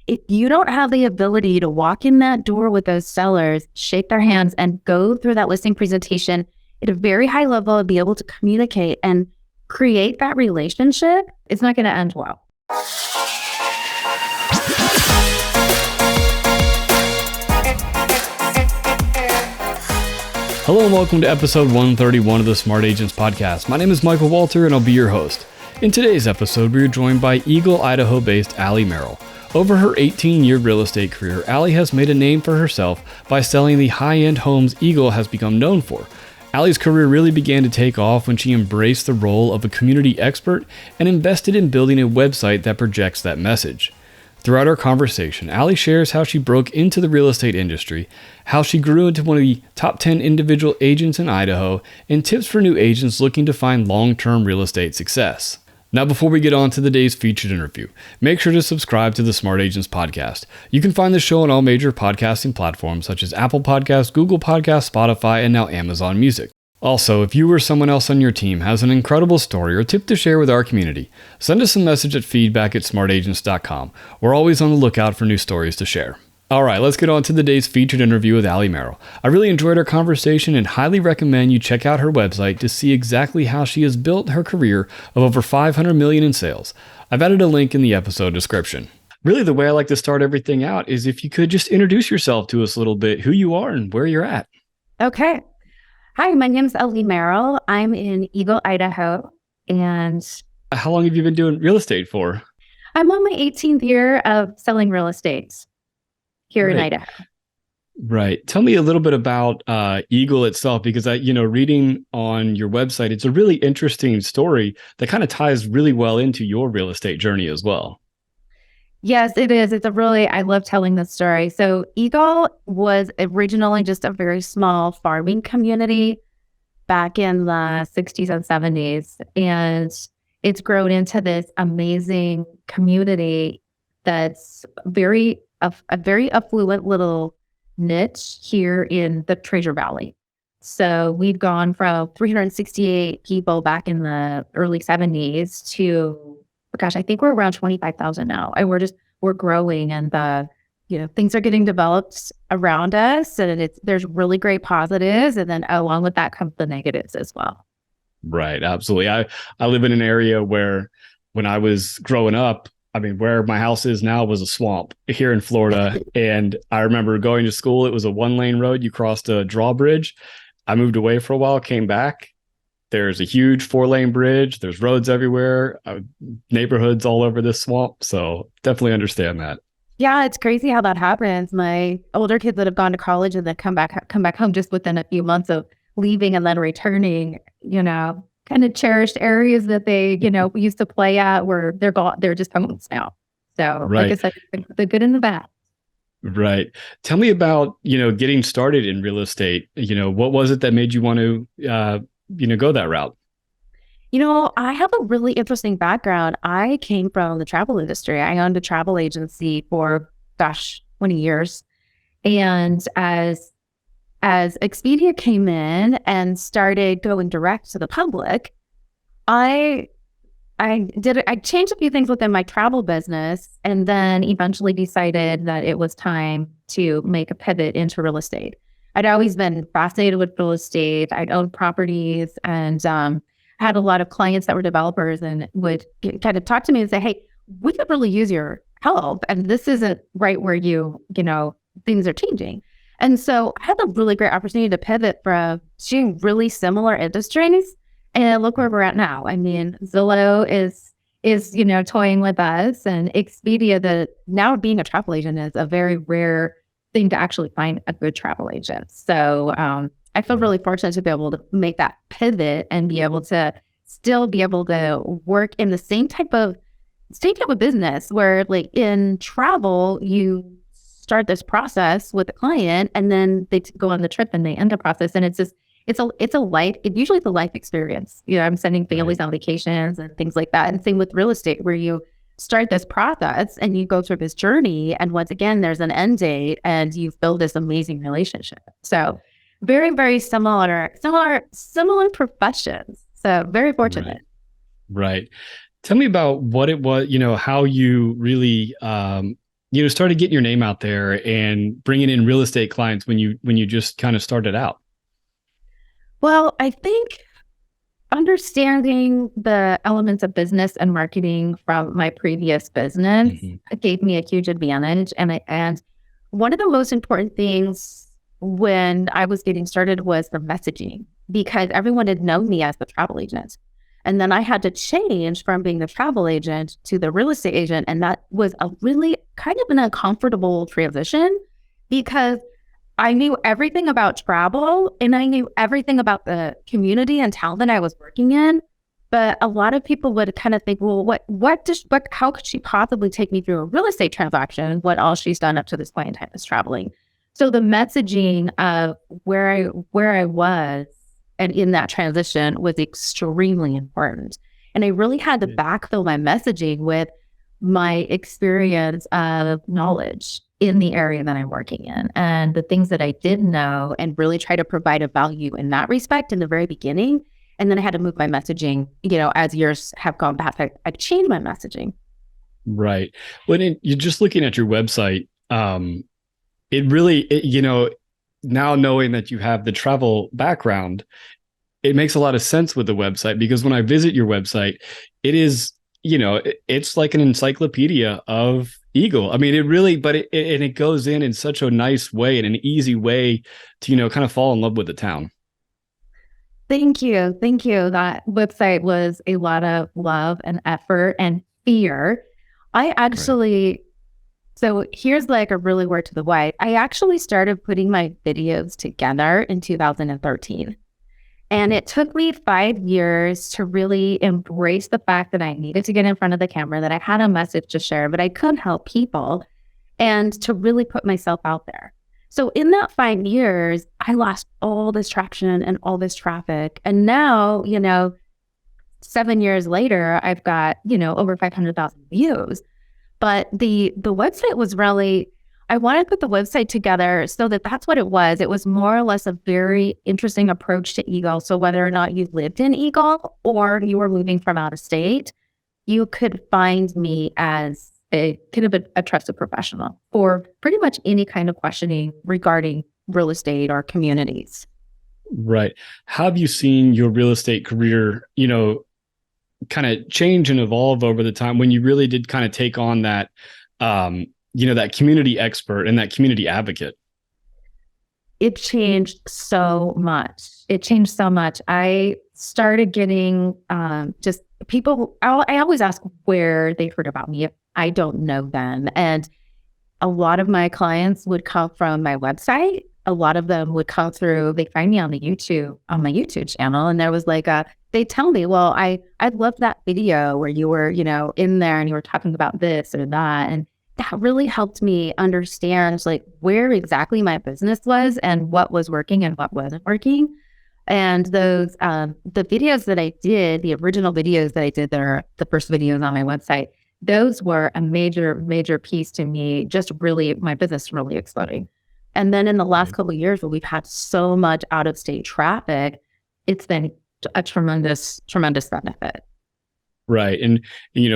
If you don't have the ability to walk in that door with those sellers, shake their hands, and go through that listing presentation at a very high level and be able to communicate and create that relationship, it's not going to end well. Hello and welcome to episode 131 of the Smart Agents Podcast. My name is Michael Walter and I'll be your host. In today's episode, we are joined by Eagle, Idaho-based Alei Merrill. Over her 18-year real estate career, Alei has made a name for herself by selling the high-end homes Eagle has become known for. Alei's career really began to take off when she embraced the role of a community expert and invested in building a website that projects that message. Throughout our conversation, Alei shares how she broke into the real estate industry, how she grew into one of the top 10 individual agents in Idaho, and tips for new agents looking to find long-term real estate success. Now, before we get on to the day's featured interview, make sure to subscribe to the Smart Agents Podcast. You can find the show on all major podcasting platforms such as Apple Podcasts, Google Podcasts, Spotify, and now Amazon Music. Also, if you or someone else on your team has an incredible story or tip to share with our community, send us a message at feedback@smartagents.com. We're always on the lookout for new stories to share. All right, let's get on to the day's featured interview with Alei Merrill. I really enjoyed our conversation and highly recommend you check out her website to see exactly how she has built her career of over $500 million in sales. I've added a link in the episode description. Really, the way I like to start everything out is if you could just introduce yourself to us a little bit, who you are and where you're at. Okay. Hi, my name is Alei Merrill. I'm in Eagle, Idaho, and How long have you been doing real estate for? I'm on my 18th year of selling real estate here in Idaho. Right. Tell me a little bit about Eagle itself, because reading on your website, it's a really interesting story that kind of ties really well into your real estate journey as well. Yes, it is. I love telling this story. So Eagle was originally just a very small farming community back in the 60s and 70s. And it's grown into this amazing community that's a very affluent little niche here in the Treasure Valley. So we've gone from 368 people back in the early 70s to, I think we're around 25,000 now. And we're growing, and things are getting developed around us, and there's really great positives. And then along with that comes the negatives as well. Right. Absolutely. I live in an area where when I was growing up, where my house is now was a swamp here in Florida. And I remember going to school. It was a 1-lane road. You crossed a drawbridge. I moved away for a while, came back. There's a huge 4-lane bridge. There's roads everywhere, neighborhoods all over this swamp. So definitely understand that. Yeah, it's crazy how that happens. My older kids that have gone to college and then come back home just within a few months of leaving and then returning, kind of cherished areas that they, used to play at where they're gone. They're just homes now. So right. Like I said, the good and the bad. Right. Tell me about, getting started in real estate. What was it that made you want to, go that route? I have a really interesting background. I came from the travel industry. I owned a travel agency for, 20 years. And as Expedia came in and started going direct to the public, I changed a few things within my travel business, and then eventually decided that it was time to make a pivot into real estate. I'd always been fascinated with real estate. I'd owned properties and had a lot of clients that were developers and would kind of talk to me and say, hey, we could really use your help. And this isn't right where things are changing. And so I had a really great opportunity to pivot from two really similar industries. And look where we're at now. Zillow is toying with us, and Expedia, that now being a travel agent is a very rare thing to actually find a good travel agent. So I feel really fortunate to be able to make that pivot and be able to still be able to work in the same type of business where, like in travel, you start this process with the client and then they go on the trip and they end the process. And it's usually the life experience. I'm sending families on vacations and things like that. And same with real estate, where you start this process and you go through this journey. And once again, there's an end date and you've built this amazing relationship. So very, very similar professions. So very fortunate. Right. Tell me about what it was, how you really started getting your name out there and bringing in real estate clients when you just kind of started out? Well, I think understanding the elements of business and marketing from my previous business Hmm. gave me a huge advantage. And one of the most important things when I was getting started was the messaging, because everyone had known me as the travel agent. And then I had to change from being the travel agent to the real estate agent. And that was a really kind of an uncomfortable transition because I knew everything about travel and I knew everything about the community and town that I was working in. But a lot of people would kind of think, well, how could she possibly take me through a real estate transaction? What all she's done up to this point in time is traveling. So the messaging of where I was and in that transition was extremely important. And I really had to backfill my messaging with my experience of knowledge in the area that I'm working in and the things that I didn't know and really try to provide a value in that respect in the very beginning. And then I had to move my messaging, as years have gone past, I've changed my messaging. Right. You're just looking at your website, it really, now knowing that you have the travel background, it makes a lot of sense with the website because when I visit your website, it is, it's like an encyclopedia of Eagle. I mean, it really, but it goes in such a nice way and an easy way to, kind of fall in love with the town. Thank you. Thank you. That website was a lot of love and effort and fear. I Right. actually, so here's like a really word to the wide. I actually started putting my videos together in 2013. And it took me 5 years to really embrace the fact that I needed to get in front of the camera, that I had a message to share, but I couldn't help people and to really put myself out there. So in that 5 years, I lost all this traction and all this traffic. And now, 7 years later, I've got, over 500,000 views. But the website was really, I wanted to put the website together so that that's what it was. It was more or less a very interesting approach to Eagle. So whether or not you lived in Eagle or you were moving from out of state, you could find me as a kind of a trusted professional for pretty much any kind of questioning regarding real estate or communities. Right. How have you seen your real estate career, kind of change and evolve over the time when you really did kind of take on that, that community expert and that community advocate? It changed so much. It changed so much. I started getting just people. I always ask where they heard about me if I don't know them. And a lot of my clients would come from my website. A lot of them would come through, they find me on on my YouTube channel. And there was like they tell me, well, I loved that video where you were, in there and you were talking about this or that. And that really helped me understand like where exactly my business was and what was working and what wasn't working. And those, the videos that I did, the original videos that I did that are the first videos on my website, those were a major, major piece to me, just really my business really exploding. And then in the last Right. couple of years, where we've had so much out of state traffic, it's been a tremendous, tremendous benefit. Right. And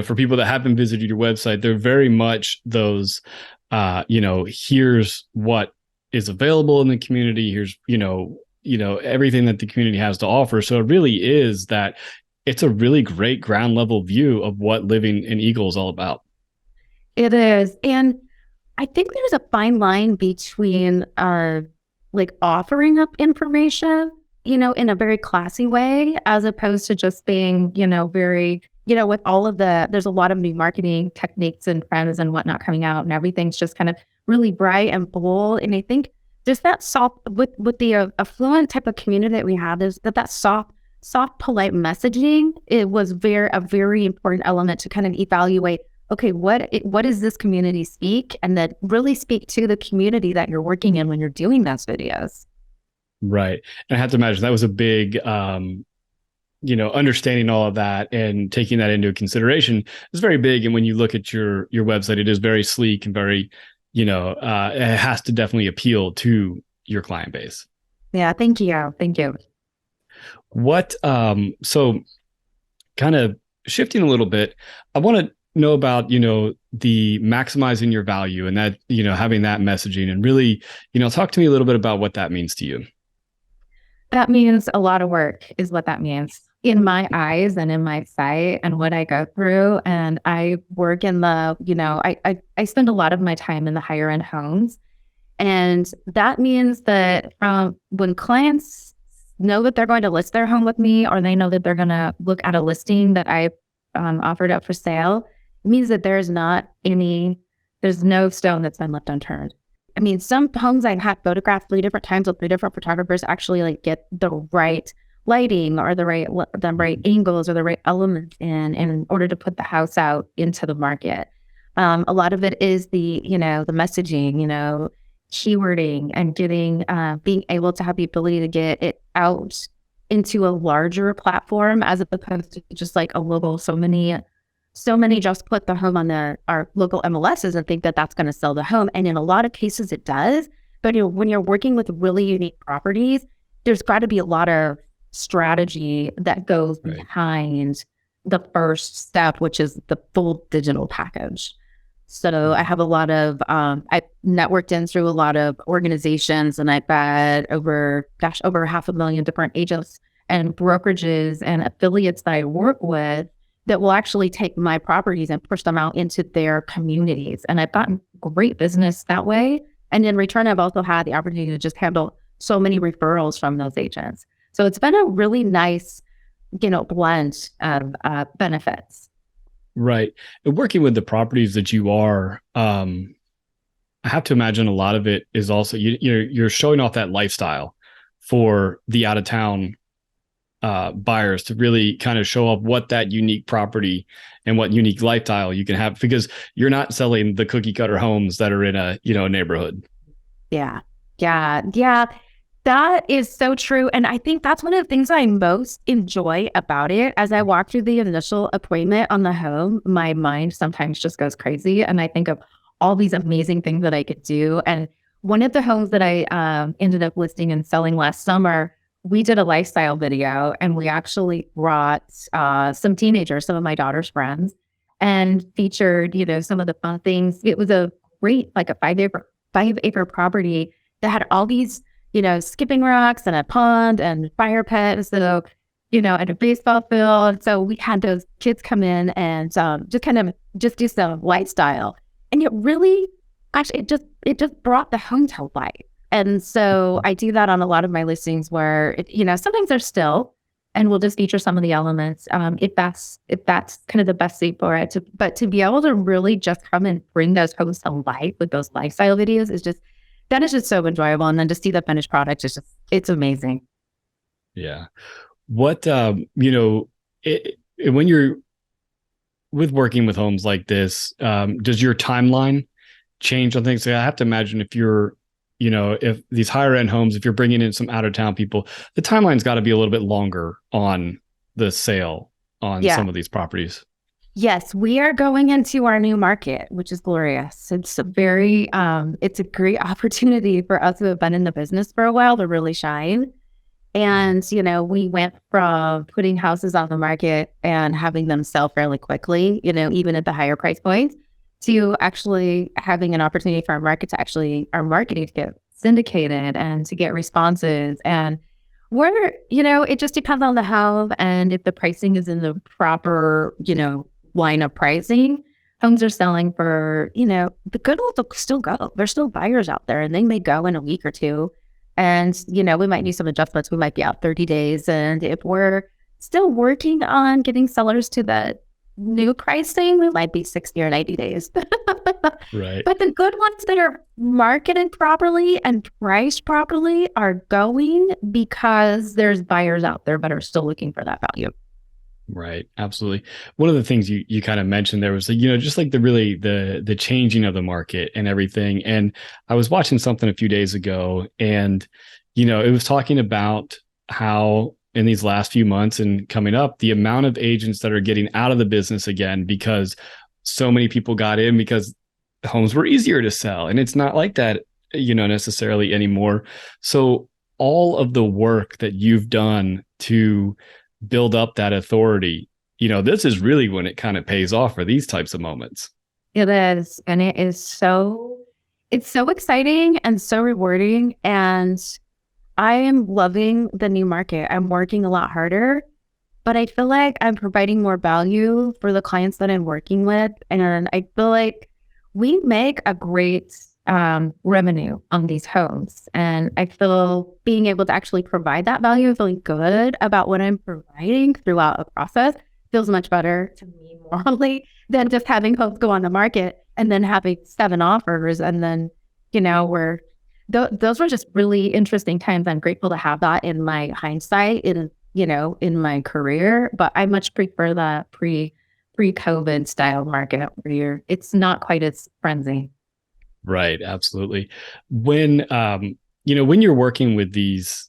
for people that haven't visited your website, they're very much those, here's what is available in the community. Here's, everything that the community has to offer. So it really is that it's a really great ground level view of what living in Eagle is all about. It is. And I think there's a fine line between like offering up information, in a very classy way, as opposed to just being, very, with all of there's a lot of new marketing techniques and trends and whatnot coming out, and everything's just kind of really bright and bold. And I think just that soft, with the affluent type of community that we have, is that soft, polite messaging, it was a very important element to kind of evaluate, okay, what does this community speak? And then really speak to the community that you're working in when you're doing those videos. Right. And I have to imagine that was a big, understanding all of that and taking that into consideration is very big. And when you look at your website, it is very sleek and very, it has to definitely appeal to your client base. Yeah, thank you. Thank you. So kind of shifting a little bit, I want to know about, the maximizing your value and that, having that messaging and really, talk to me a little bit about what that means to you. That means a lot of work is what that means in my eyes and in my sight and what I go through. And I work in I spend a lot of my time in the higher end homes. And that means that when clients know that they're going to list their home with me, or they know that they're going to look at a listing that I offered up for sale, it means that there's no stone that's been left unturned. I mean, some homes I had photographed 3 different times with 3 different photographers actually like get the right lighting or the right angles or the right elements in order to put the house out into the market. A lot of it is the messaging, keywording and being able to have the ability to get it out into a larger platform as opposed to just like a local. So many just put the home on our local MLSs and think that that's going to sell the home. And in a lot of cases it does. But when you're working with really unique properties, there's got to be a lot of strategy that goes behind the first step, which is the full digital package. So I have I networked in through a lot of organizations, and I've had over 500,000 different agents and brokerages and affiliates that I work with that will actually take my properties and push them out into their communities. And I've gotten great business that way. And in return, I've also had the opportunity to just handle so many referrals from those agents. So it's been a really nice, blend of benefits. Right. And working with the properties that you are, I have to imagine a lot of it is also, you're showing off that lifestyle for the out of town buyers to really kind of show off what that unique property and what unique lifestyle you can have, because you're not selling the cookie cutter homes that are in a neighborhood. Yeah. That is so true. And I think that's one of the things I most enjoy about it. As I walk through the initial appointment on the home, my mind sometimes just goes crazy. And I think of all these amazing things that I could do. And one of the homes that I ended up listing and selling last summer, we did a lifestyle video, and we actually brought some teenagers, some of my daughter's friends, and featured, some of the fun things. It was a great, like a 5 acre property that had all these, skipping rocks and a pond and fire pit. So, and a baseball field. So we had those kids come in and just do some lifestyle. And it really, actually, it just brought the home to life. And so I do that on a lot of my listings where, sometimes they're still, and we'll just feature some of the elements if that's kind of the best suit for it. But to be able to really just come and bring those homes to life with those lifestyle videos is just so enjoyable. And then to see the finished product is it's amazing. Yeah. What, when you're with working with homes like this, does your timeline change on things? So I have to imagine if you're, if these higher end homes, if you're bringing in some out of town people, the timeline's got to be a little bit longer on the sale on some of these properties. Yes, we are going into our new market, which is glorious. It's a great opportunity for us who have been in the business for a while to really shine. And, we went from putting houses on the market and having them sell fairly quickly, even at the higher price points, to actually having an opportunity for our marketing to get syndicated and to get responses. And it just depends on the home. And if the pricing is in the proper, line of pricing, homes are selling for, the good ones will still go. There's still buyers out there, and they may go in a week or two. And, we might need some adjustments. We might be out 30 days. And if we're still working on getting sellers to the new pricing, we might be 60 or 90 days. Right. But the good ones that are marketed properly and priced properly are going because there's buyers out there that are still looking for that value. Right. Absolutely. One of the things you kind of mentioned there was, just like the changing of the market and everything. And I was watching something a few days ago, and, it was talking about how in these last few months and coming up, the amount of agents that are getting out of the business again, because so many people got in because homes were easier to sell. And it's not like that, necessarily anymore. So all of the work that you've done to build up that authority this is really when it kind of pays off for these types of moments. It is. And it's so exciting and so rewarding. And I am loving the new market. I'm working a lot harder, but I feel like I'm providing more value for the clients that I'm working with. And I feel like we make a great revenue on these homes. And I feel being able to actually provide that value, feeling good about what I'm providing throughout a process feels much better to me morally than just having homes go on the market and then having 7 offers. And then, those were just really interesting times. I'm grateful to have that in my hindsight in my career, but I much prefer the pre-COVID style market where it's not quite as frenzy. Right. Absolutely. When you're working with these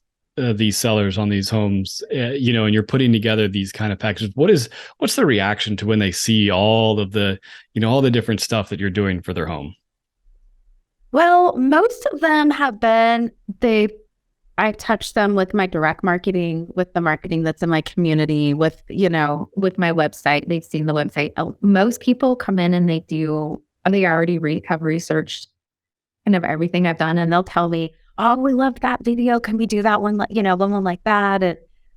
sellers on these homes, and you're putting together these kind of packages, what's the reaction to when they see all of the, all the different stuff that you're doing for their home? Well, most of them have been, I touched them with my direct marketing, with the marketing that's in my community, with my website. They've seen the website. Most people come in and they already have researched kind of everything I've done, and they'll tell me, "Oh, we loved that video. Can we do that one? One like that."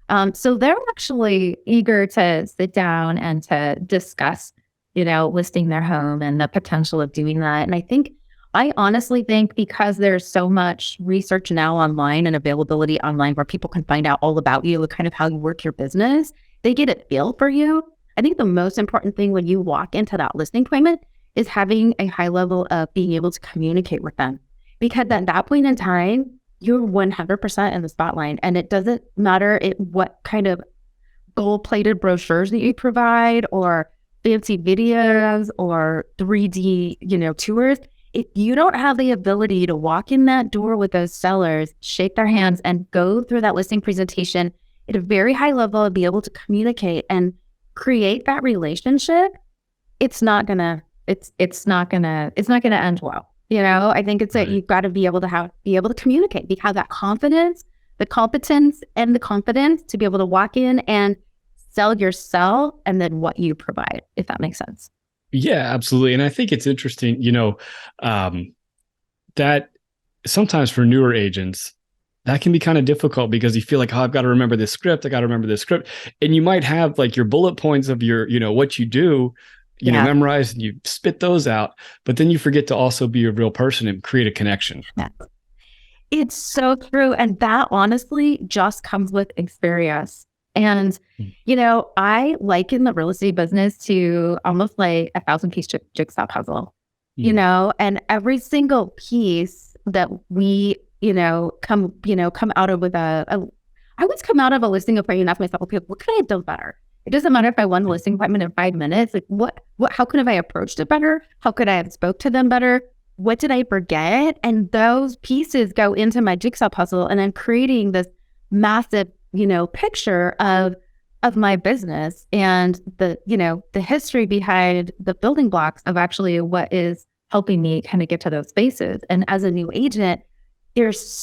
And so they're actually eager to sit down and to discuss, listing their home and the potential of doing that. And I honestly think because there's so much research now online and availability online where people can find out all about you and kind of how you work your business, they get a feel for you. I think the most important thing when you walk into that listing appointment is having a high level of being able to communicate with them. Because at that point in time, you're 100% in the spotlight. And it doesn't matter what kind of gold-plated brochures that you provide or fancy videos or 3D, tours. If you don't have the ability to walk in that door with those sellers, shake their hands, and go through that listing presentation at a very high level and be able to communicate and create that relationship, it's not gonna end well. I think it's that you've got to be able to communicate, have that confidence, the competence, and the confidence to be able to walk in and sell yourself and then what you provide, if that makes sense. Yeah, absolutely. And I think it's interesting, that sometimes for newer agents, that can be kind of difficult because you feel like, oh, I've got to remember this script. I got to remember this script. And you might have like your bullet points of your, what you do, memorized, and you spit those out, but then you forget to also be a real person and create a connection. Yeah. It's so true. And that honestly just comes with experience. And, I liken the real estate business to almost like a 1,000-piece jigsaw puzzle, and every single piece that we, come out of with I always come out of a listing appointment and ask myself, okay, what could I have done better? It doesn't matter if I won the listing appointment in 5 minutes. Like how could have I approached it better? How could I have spoke to them better? What did I forget? And those pieces go into my jigsaw puzzle, and I'm creating this massive picture of my business and the history behind the building blocks of actually what is helping me kind of get to those spaces. And as a new agent, it's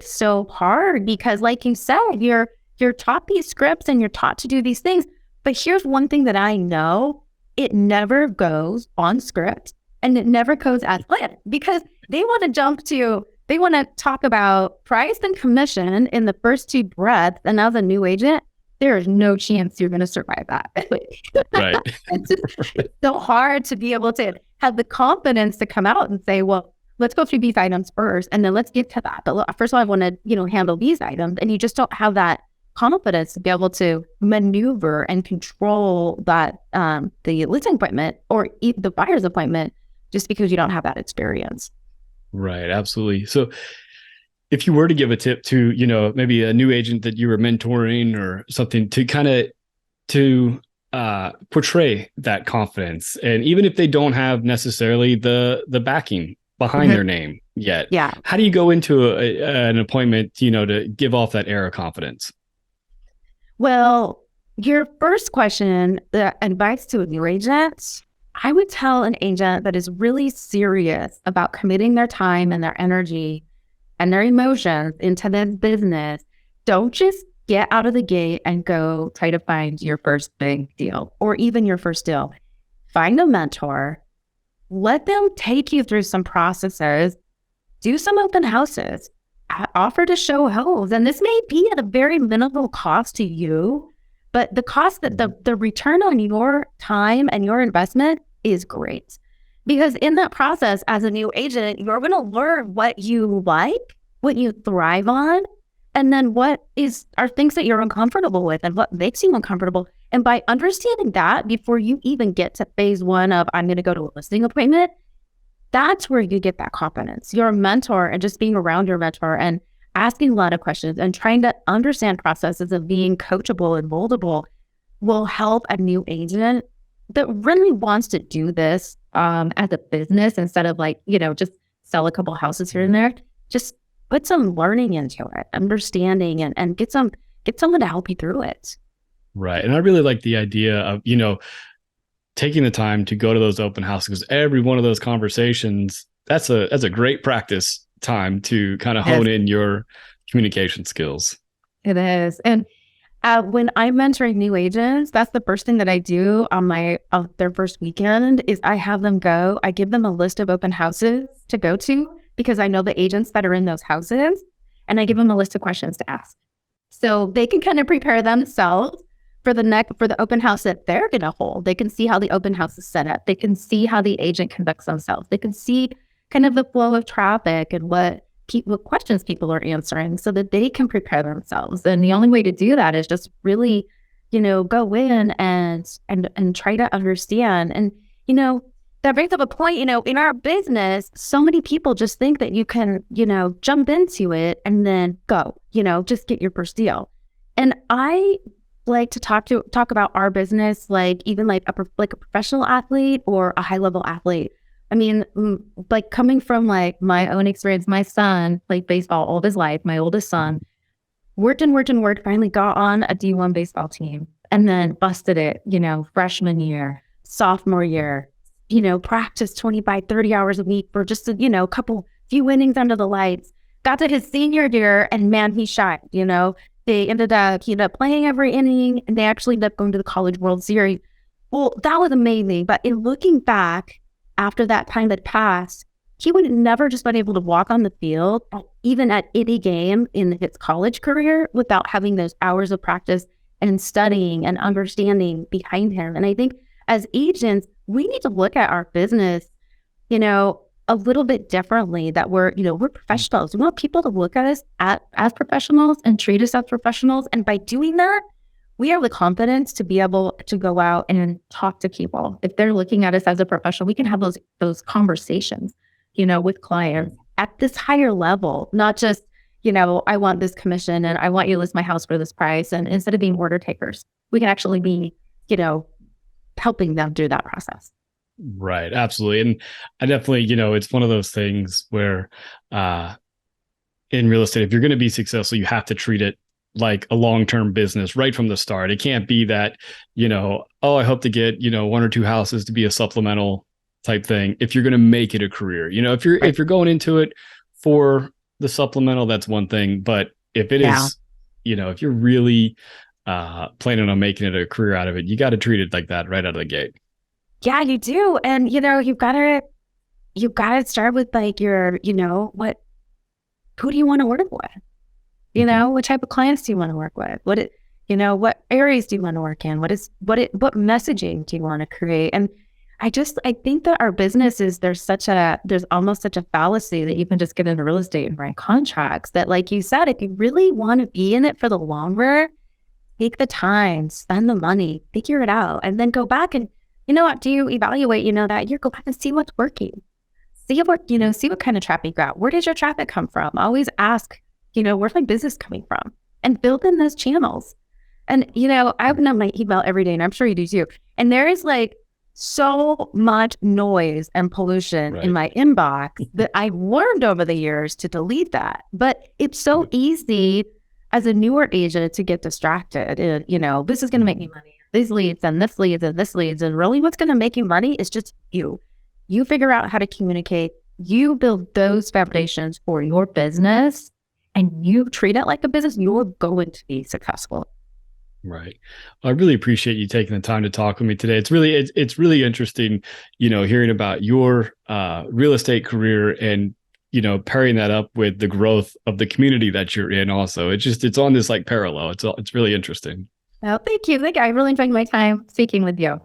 so hard because, like you said, you're taught these scripts and you're taught to do these things. But here's one thing that I know: it never goes on script and it never goes as planned, because they want to talk about price and commission in the first 2 breaths. And as a new agent, there is no chance you're going to survive that. Right. It's so hard to be able to have the confidence to come out and say, well, let's go through these items first, and then let's get to that. But first of all, I want to, handle these items. And you just don't have that confidence to be able to maneuver and control that, the listing appointment or the buyer's appointment, just because you don't have that experience. Right. Absolutely. So if you were to give a tip to, maybe a new agent that you were mentoring or something to kind of portray that confidence, and even if they don't have necessarily the backing behind their name yet, how do you go into an appointment, to give off that air of confidence? Well, your first question, the advice to a new agent, I would tell an agent that is really serious about committing their time and their energy and their emotions into this business, don't just get out of the gate and go try to find your first big deal or even your first deal. Find a mentor, let them take you through some processes, do some open houses, offer to show homes. And this may be at a very minimal cost to you, but the cost that the return on your time and your investment is great. Because in that process, as a new agent, you're going to learn what you like, what you thrive on, and then what are things that you're uncomfortable with and what makes you uncomfortable. And by understanding that before you even get to phase one of, I'm going to go to a listing appointment, that's where you get that confidence. Your mentor and just being around your mentor and asking a lot of questions and trying to understand processes and being coachable and moldable will help a new agent that really wants to do this as a business instead of just sell a couple houses here and there. Just put some learning into it, understanding, and get someone to help you through it. Right. And I really like the idea of, taking the time to go to those open houses, because every one of those conversations, that's a great practice time to kind of hone in your communication skills. It is. And when I'm mentoring new agents, that's the first thing that I do on their first weekend is I have them go, I give them a list of open houses to go to because I know the agents that are in those houses, and I give them a list of questions to ask. So they can kind of prepare themselves for the open house that they're going to hold. They can see how the open house is set up. They can see how the agent conducts themselves. They can see kind of the flow of traffic and what questions people are answering so that they can prepare themselves. And the only way to do that is just really, go in and try to understand. And, that brings up a point, in our business, so many people just think that you can, jump into it and then go, just get your first deal. And I like to talk about our business, even like a professional athlete or a high level athlete. I mean, coming from my own experience, my son played baseball all of his life. My oldest son worked, finally got on a D1 baseball team and then busted it, freshman year, sophomore year, practiced 25, 30 hours a week for just a few innings under the lights. Got to his senior year and man, he shined, They ended up playing every inning, and they actually ended up going to the College World Series. Well, that was amazing. But in looking back, after that time had passed, he would have never just been able to walk on the field, even at any game in his college career, without having those hours of practice and studying and understanding behind him. And I think as agents, we need to look at our business, a little bit differently, that we're professionals. We want people to look at us as professionals and treat us as professionals. And by doing that, we have the confidence to be able to go out and talk to people. If they're looking at us as a professional, we can have those conversations, with clients at this higher level, not just, I want this commission and I want you to list my house for this price. And instead of being order takers, we can actually be, helping them through that process. Right. Absolutely. And I definitely, it's one of those things where in real estate, if you're going to be successful, you have to treat it like a long-term business right from the start. It can't be that, I hope to get, one or two houses to be a supplemental type thing. If you're going to make it a career, if you're going into it for the supplemental, that's one thing. But if it is, if you're really planning on making it a career out of it, you got to treat it like that right out of the gate. Yeah, you do. And, you've got to start with who do you want to work with? What type of clients do you want to work with? What areas do you want to work in? What messaging do you want to create? And I think that our business is, there's almost such a fallacy that you can just get into real estate and write contracts that, like you said, if you really want to be in it for the longer, take the time, spend the money, figure it out, and then go back and, after you evaluate, that you go back and see what's working. See what kind of traffic you got. Where did your traffic come from? Always ask, where's my business coming from? And build in those channels. And, I open up my email every day, and I'm sure you do too. And there is so much noise and pollution in my inbox that I've learned over the years to delete that. But it's so easy as a newer agent to get distracted. And, this is going to make me money. These leads and this leads and this leads. And really what's going to make you money is just you. You figure out how to communicate. You build those foundations for your business. and you treat it like a business, you're going to be successful. Right. I really appreciate you taking the time to talk with me today. It's really interesting, hearing about your real estate career and, pairing that up with the growth of the community that you're in also. It's on this like parallel. It's really interesting. Well, thank you. I really enjoyed my time speaking with you.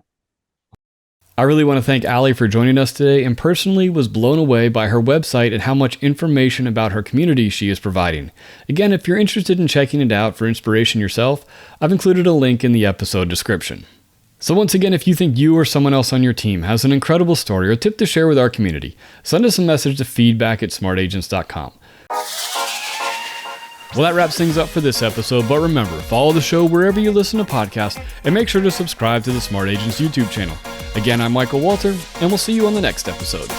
I really want to thank Alei for joining us today, and personally was blown away by her website and how much information about her community she is providing. Again, if you're interested in checking it out for inspiration yourself, I've included a link in the episode description. So once again, if you think you or someone else on your team has an incredible story or tip to share with our community, send us a message to feedback@smartagents.com. Well, that wraps things up for this episode, but remember, follow the show wherever you listen to podcasts, and make sure to subscribe to the Smart Agents YouTube channel. Again, I'm Michael Walter, and we'll see you on the next episode.